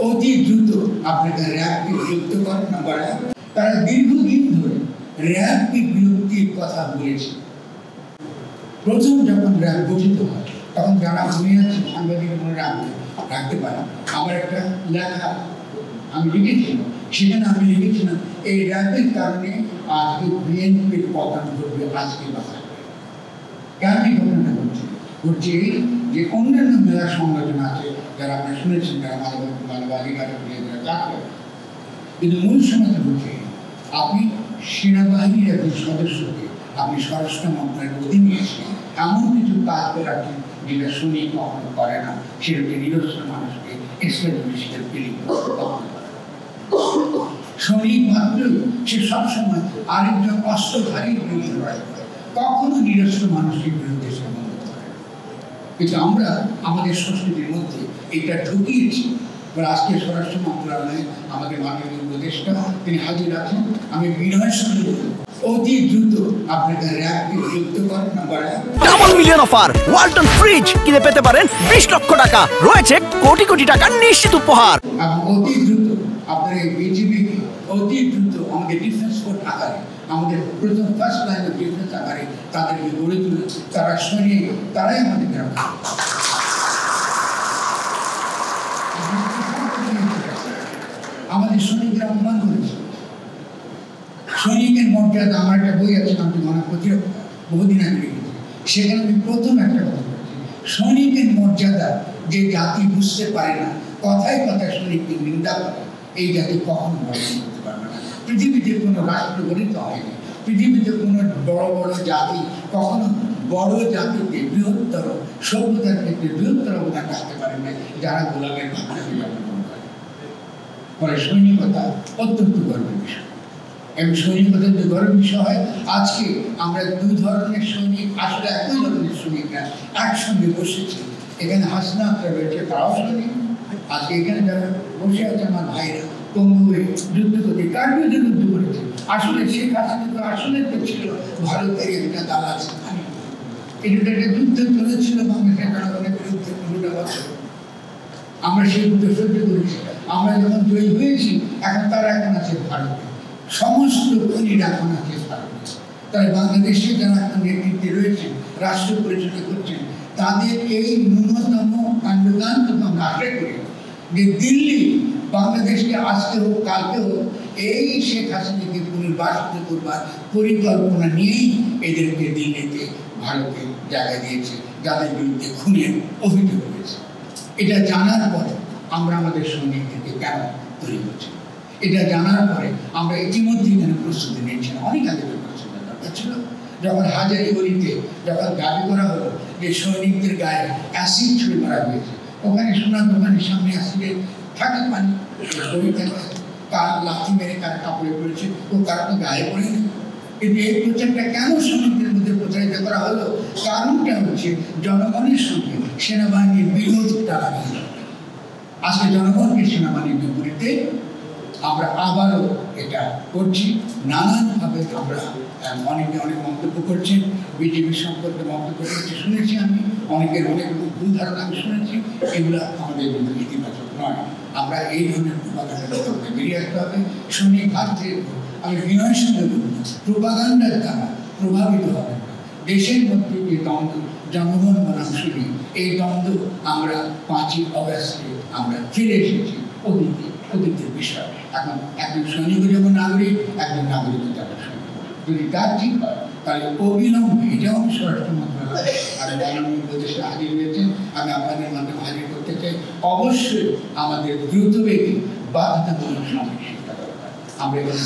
অতি দ্রুত আপনাকে র্যাবকে বিলুপ্ত করেন। নাম্বার 1, তারা দীর্ঘদিন ধরে র্যাবকে বিলুপ্তির কথা বলেছে। প্রথম যখন র্যাব গঠিত হয় তখন যারা মনে আছে সাংবাদিক মনে রাখতে পারে, আমার একটা লেখা আমি লিখেছিলাম, সেখানে আমি লিখেছিলাম এই র্যাবের কারণে আজকে বিএনপির পতন ঘটবে আজকে বাংলায়। কেন এই ঘটনাটা ঘটছে যে অন্যান্য মেলা সংগঠন আছে যারা আপনি শুনেছেন, যারা মানবাধিকারের যারা কাজ করে, কিন্তু মূল সমস্যা হচ্ছে আপনি সেনাবাহিনীর একজন সদস্যকে আপনি স্বরাষ্ট্র মন্ত্রণালয়ের অধীনে এসে এমন কিছু কাজ করাচ্ছেন যেটা শুনি কখনো করে না, সেটাকে নিরস্ত্র মানুষকে এক্সট্রাজুডিশিয়াল কিলিং সৈনিক মাত্রই সে সবসময় আরেকজন অস্ত্রধারীর বিরুদ্ধে লড়াই করে, কখনো নিরস্ত্র মানুষের বিরুদ্ধে সে বন্ধ করে। কিন্তু আমরা আমাদের সংস্কৃতির মধ্যে এটা ঢুকিয়েছি। আজকে স্বরাষ্ট্র মন্ত্রণালয়ে আমাদের মাননীয় উপদেষ্টা তিনি হাজির আছেন। আমি বিনয়ের সঙ্গে অতি দ্রুত আপনাকে র্যাবকে বিলুপ্ত করেন। Number 1, double million offer, Walton fridge কিনে পেতে পারেন 20 লক্ষ টাকা, রয়েছে কোটি কোটি টাকার নিশ্চিত উপহার। এবং অতি দ্রুত আপনার এই বিজিবিকে অতি দ্রুত আমাদের ডিফেন্স ফোর্স আকারে, আমাদের প্রথম ফার্স্ট লাইন অফ ডিফেন্স আকারে তাদেরকে গড়ে তুলে তারা সৈনিক, তারাই আমাদের রক্ষা। আমাদের সৈনিকরা অপমান করেছে। সৈনিকের মর্যাদা, আমার একটা বই আছে নাম মনে প্রতিরক্ষা, বহুদিন আগে লিখেছি, সেখানে আমি প্রথম একটা কথা বলেছি, সৈনিকের মর্যাদা যে জাতি বুঝতে পারে না, কথায় কথায় সৈনিককে নিন্দা করে, এই জাতি কখনো বর্জন করতে পারবে না। পৃথিবীতে কোনো রাষ্ট্র গঠিত হয়নি, পৃথিবীতে কোনো বড় বড় জাতি কখনো বড় জাতিতে বৃহত্তর সভ্যতার ক্ষেত্রে বৃহত্তর অবদান রাখতে পারে না যারা গোলামের ভাবনাকে জন্মগ্রহণ করে। ফলে সৈনিকতা অত্যন্ত গর্বের বিষয়। এবং সৈনিকতার যে গর্বের বিষয় হয়, আজকে আমরা দুই ধরনের সৈনিক, আসলে একই ধরনের সৈনিকরা একসঙ্গে বসেছি। এখানে হাসনাতরা রয়েছে, তারাও সৈনিক। আজকে এখানে যারা বসে আছে আমার ভাইরা পঙ্গু হয়ে যুদ্ধ করতে, কার বিরুদ্ধে যুদ্ধ করেছে? আসলে শেখ হাসিনা তো আসলে তো ছিল ভারতের একটা দালাল স্থানে। এটা একটা যুদ্ধ চলেছিল বাংলাদেশের জনগণের বিরুদ্ধে 15টা বছর। আমরা সেই যুদ্ধ সহ্য করেছি। আমরা যখন জয়ী হয়েছি, এখন তারা এখন আছে ভারতে, সমস্ত খনির এখন আছে ভারতে। তাই বাংলাদেশে যারা এখন নেতৃত্বে রয়েছেন, রাষ্ট্র পরিচালনা করছেন, তাদের এই ন্যূনতম কাণ্ডকান্ত আমরা আশা করি যে দিল্লি বাংলাদেশকে আজকে হোক কালকে হোক এই শেখ হাসিনাকে পুনর্বাসিত করবার পরিকল্পনা নিয়েই এদেরকে দিল্লিতে ভারতে জায়গা দিয়েছে, যাদের বিরুদ্ধে খুনের অভিযোগ রয়েছে। এটা জানার পরে আমরা আমাদের সৈনিকদেরকে কেন তৈরি করছি? এটা জানার পরে আমরা ইতিমধ্যে কেন প্রস্তুতি নিচ্ছি না? অনেক আগে প্রস্তুতি দরকার ছিল। যখন হাজারিবাড়িতে যখন দাবি করা হলো যে সৈনিকদের গায়ে অ্যাসিড ছুঁড়ে মারা হয়েছে, ওখানে সোনার দোকানের সামনে অ্যাসিডের থাকে পানি, কার লাথি মেরে কার কাপড়ে পড়েছে, ও কার তো গায়ে পড়েনি। কিন্তু এই প্রচারটা কেন সৈনিকদের মধ্যে প্রচারিত করা হলো? কারণটা হচ্ছে জনগণের সঙ্গে সেনাবাহিনীর বিরোধ টানাটানি। আজকে জনগণকে সেনাবাহিনীর বিপরীতে আমরা আবারও এটা করছি। নানানভাবে আমরা অনেকে অনেক মন্তব্য করছেন, বিজেপি সম্পর্কে মন্তব্য করছে শুনেছি আমি, অনেকের অনেক ভুল ধারণা আমি শুনেছি। এগুলো আমাদের জন্য ইতিবাচক নয়। আমরা এই ধরনের প্রোপাগান্ডা থেকে বেরিয়ে আসতে হবে। সৈনিক ভাবতে আমি বিনয়ের সঙ্গে বলব, প্রোপাগান্ডার দ্বারা প্রভাবিত হবে না। দেশের মধ্যে যে দ্বন্দ্ব, জনগণ বনাম সৈনিক, এই দ্বন্দ্ব আমরা 5ই অগাস্টে আমরা ফিরে এসেছি অতীতের বিষয়। এখন একজন সৈনিক যেমন নাগরিক, একজন নাগরিক যারা সৈনিক, যদি তার ঠিক হয় তাহলে অবিলম্বে, এটাও আমি স্বরাষ্ট্র মন্ত্রণালয় আর মাননীয় উপদেষ্টা হাজির হয়েছেন, আমি আপনাদের মাধ্যমে হাজির করতে চাই। অবশ্যই আমাদের দ্রুতবেগী বাধ্যতামূলক সামরিক শিক্ষা দরকার। আমরা এখানে